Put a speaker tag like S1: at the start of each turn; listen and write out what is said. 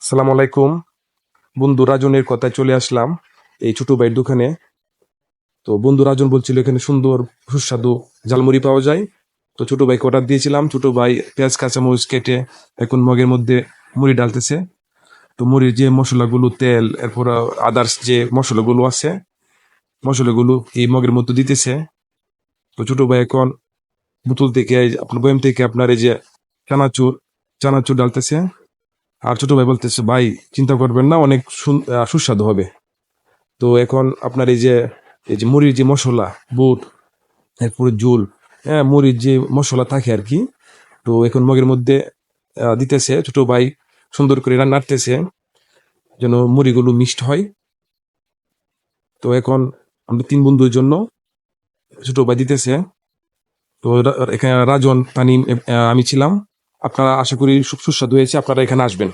S1: আসসালামু আলাইকুম। বন্ধু রাজনের কথায় চলে আসলাম এই ছোট ভাইয়ের দোকানে। তো বন্ধু রাজন বলছিল এখানে সুন্দর সুস্বাদু ঝালমুড়ি পাওয়া যায়। তো ছোট ভাইকে অর্ডার দিয়েছিলাম। ছোট ভাই পেঁয়াজ কাঁচামরিচ কেটে এখন মগের মধ্যে মুড়ি ডালতেছে। তো মুড়ির যে মশলাগুলো, তেল, এরপর আদার্স যে মশলাগুলো আছে, মশলাগুলো এই মগের মধ্যে দিতেছে। তো ছোট ভাই এখন বোতল থেকে আপনার বয়াম থেকে আপনার এই যে চানাচুর চানাচুর ডালতেছে। আর ছোট ভাই বলতেছে, ভাই চিন্তা করবেন না, অনেক সুস্বাদু হবে। তো এখন আপনার এই যে মুড়ির যে মশলা, বুট, এরপরে ঝোল, হ্যাঁ, মুড়ির যে মশলা থাকে আর কি। তো এখন মগের মধ্যে দিতেছে ছোট ভাই, সুন্দর করে নাড়তেছে যেন মুড়িগুলো মিক্সড হয়। তো এখন আমরা তিন বন্ধুর জন্য ছোট ভাই দিতেছে। তো এখানে রাজন, তানিম, আমি ছিলাম। আপনারা আশা করি সুস্বাদু হয়েছে, আপনারা এখানে আসবেন।